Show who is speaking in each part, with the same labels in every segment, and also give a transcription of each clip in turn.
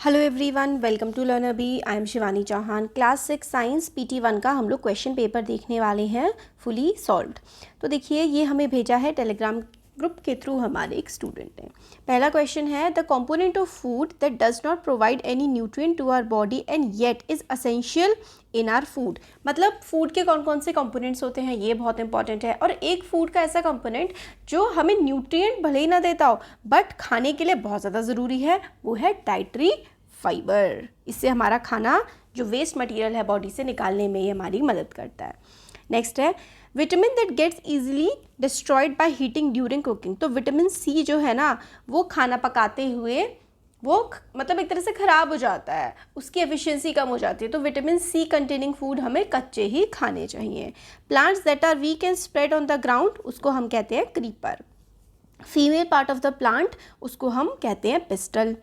Speaker 1: Hello everyone, welcome to Learner Bee. I am Shivani Chauhan. Class 6 science PT1 का हम लोग question paper देखने वाले हैं, फुली सॉल्व्ड। तो देखिए, ये हमें भेजा है टेलीग्राम ग्रुप के थ्रू हमारे एक स्टूडेंट ने। पहला क्वेश्चन है, the component of food that does not provide any nutrient to our body and yet is essential in our food. मतलब फूड के कौन कौन से कंपोनेंट्स होते हैं, ये बहुत इंपॉर्टेंट है। और एक फूड का ऐसा कंपोनेंट जो हमें न्यूट्रिएंट भले ही ना देता हो बट खाने के लिए बहुत ज़्यादा ज़रूरी है, वो है डाइटरी फाइबर। इससे हमारा खाना जो वेस्ट मटेरियल है बॉडी से निकालने में ये हमारी मदद करता है। नेक्स्ट है, vitamin that gets easily destroyed by heating during cooking. तो विटामिन सी जो है ना, वो खाना पकाते हुए वो मतलब एक तरह से ख़राब हो जाता है, उसकी एफिशिएंसी कम हो जाती है। तो विटामिन सी कंटेनिंग फूड हमें कच्चे ही खाने चाहिए। Plants that are weak and spread on the ground, उसको हम कहते हैं creeper. Female part of the plant, उसको हम कहते हैं pistil.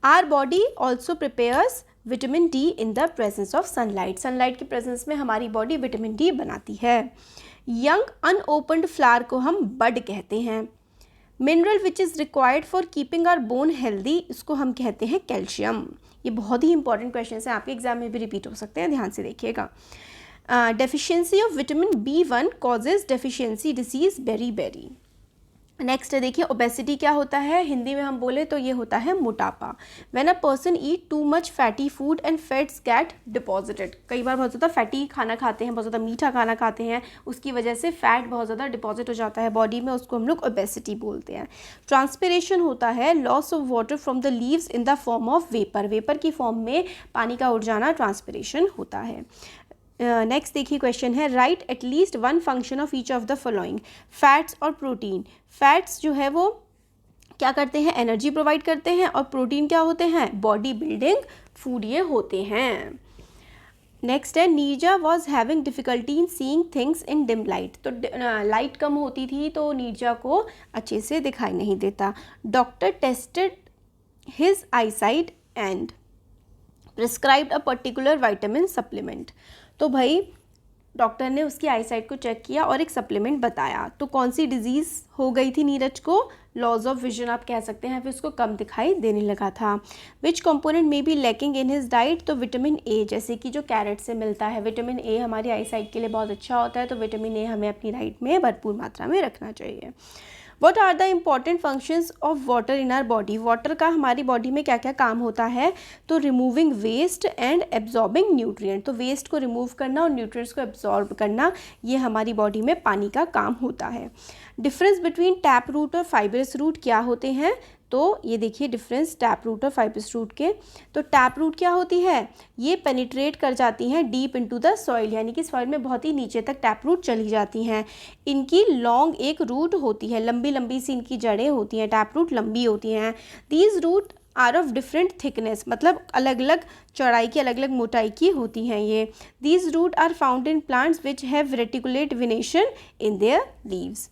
Speaker 1: Our body also prepares vitamin D in the presence of sunlight. Sunlight की प्रेजेंस में हमारी बॉडी विटामिन डी बनाती है। यंग अनओपन्ड फ्लावर को हम बड कहते हैं। Mineral which is required for keeping our bone healthy, इसको हम कहते हैं कैल्शियम। ये बहुत ही इंपॉर्टेंट क्वेश्चन है, आपके एग्जाम में भी रिपीट हो सकते हैं, ध्यान से देखिएगा। Deficiency of vitamin B1 causes deficiency disease beri. Next है, देखिए ओबेसिटी क्या होता है, हिंदी में हम बोले तो ये होता है मोटापा। When a person eat too much fatty food and fats get deposited. कई बार बहुत ज़्यादा फैटी खाना खाते हैं, बहुत ज़्यादा मीठा खाना खाते हैं, उसकी वजह से फैट बहुत ज़्यादा डिपॉजिट हो जाता है बॉडी में, उसको हम लोग ओबेसिटी बोलते हैं। ट्रांसपिरेशन होता है loss of water from the leaves in the form of vapour. Vapour की फॉर्म में पानी का उड़ जाना ट्रांसपिरेशन होता है। नेक्स्ट देखिए क्वेश्चन है, right at least one function of each of the following. Fats और प्रोटीन। फैट्स जो है वो क्या करते हैं, एनर्जी प्रोवाइड करते हैं, और प्रोटीन क्या होते हैं, बॉडी बिल्डिंग फूड ये होते हैं। नेक्स्ट है, Neerja was having difficulty in seeing things in dim light. तो लाइट कम होती थी तो नीरजा को अच्छे से दिखाई नहीं देता। Doctor tested his eyesight and prescribed a particular vitamin supplement. तो भाई डॉक्टर ने उसकी आईसाइट को चेक किया और एक सप्लीमेंट बताया। तो कौन सी डिजीज़ हो गई थी नीरज को, लॉस ऑफ विजन आप कह सकते हैं, फिर उसको कम दिखाई देने लगा था। Which component may be lacking in his diet. तो विटामिन ए, जैसे कि जो कैरेट से मिलता है, विटामिन ए हमारी आईसाइट के लिए बहुत अच्छा होता है, तो विटामिन ए हमें अपनी डाइट में भरपूर मात्रा में रखना चाहिए। What are the important functions of water in our body. Water का हमारी बॉडी में क्या क्या काम होता है, तो removing waste and absorbing nutrient. तो वेस्ट को रिमूव करना और न्यूट्रिएंट्स को एब्जॉर्ब करना, ये हमारी बॉडी में पानी का काम होता है। डिफरेंस बिटवीन टैप रूट और फाइब्रस रूट क्या होते हैं, तो ये देखिए डिफरेंस टैप रूट और फाइब्रस रूट के। तो टैप रूट क्या होती है, ये पेनिट्रेट कर जाती हैं डीप इनटू द सॉइल, यानी कि सॉइल में बहुत ही नीचे तक टैप रूट चली जाती हैं। इनकी लॉन्ग एक रूट होती है, लंबी लंबी सी इनकी जड़ें होती हैं, टैप रूट लंबी होती हैं। These root are of different thickness, मतलब अलग अलग चौड़ाई की, अलग अलग मोटाई की होती हैं ये। These root are found in plants which have reticulate venation in their leaves.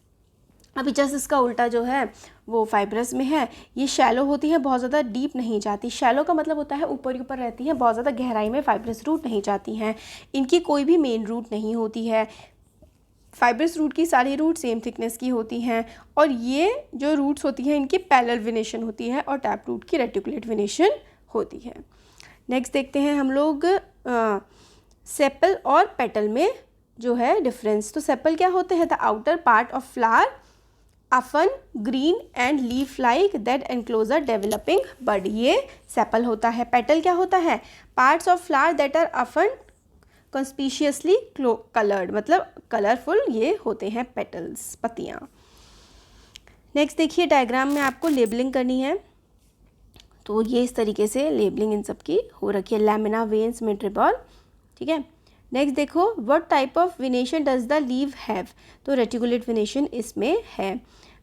Speaker 1: अभी जस्ट इसका उल्टा जो है वो फाइब्रस में है, ये शैलो होती है, बहुत ज़्यादा डीप नहीं जाती। शैलो का मतलब होता है ऊपर ही ऊपर रहती हैं, बहुत ज़्यादा गहराई में फाइब्रस रूट नहीं जाती हैं। इनकी कोई भी मेन रूट नहीं होती है। फाइब्रस रूट की सारी रूट सेम थिकनेस की होती हैं, और ये जो रूट्स होती हैं इनकी पैरेलल वेनेशन होती है, और टैप रूट की रेटिकुलेट वेनेशन होती है। नेक्स्ट देखते हैं हम लोग सेपल और पेटल में जो है डिफरेंस। तो सेपल क्या होते हैं, the outer part of flower often green and leaf like that enclose a developing bud, ये सेपल होता है। पेटल क्या होता है, parts of flower that are often conspicuously colored, मतलब कलरफुल ये होते हैं पेटल्स, पत्तियाँ। नेक्स्ट देखिए, डायग्राम में आपको लेबलिंग करनी है, तो ये इस तरीके से लेबलिंग इन सब की हो रखी है, लैमिना, वेन्स, मिडरिबॉल, ठीक है। नेक्स्ट देखो, what type of venation does the leave have. तो रेटिकुलेट वेनेशन इसमें है।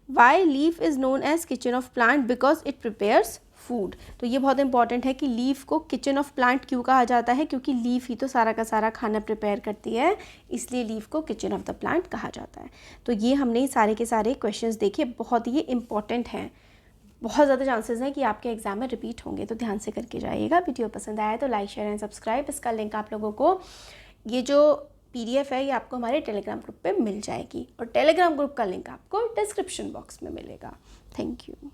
Speaker 1: Why leaf is known as kitchen of plant, because it prepares food. तो ये बहुत इंपॉर्टेंट है कि लीफ को किचन ऑफ प्लांट क्यों कहा जाता है, क्योंकि लीफ ही तो सारा का सारा खाना प्रिपेयर करती है, इसलिए लीफ को किचन ऑफ द प्लांट कहा जाता है। तो ये हमने सारे के सारे क्वेश्चंस देखे, बहुत ही इंपॉर्टेंट हैं, बहुत ज़्यादा चांसेस हैं कि आपके एग्जाम में रिपीट होंगे, तो ध्यान से करके जाइएगा। वीडियो पसंद आया तो लाइक, शेयर एंड सब्सक्राइब। इसका लिंक आप लोगों को, ये जो PDF है ये आपको हमारे टेलीग्राम ग्रुप पे मिल जाएगी, और टेलीग्राम ग्रुप का लिंक आपको डिस्क्रिप्शन बॉक्स में मिलेगा। Thank you.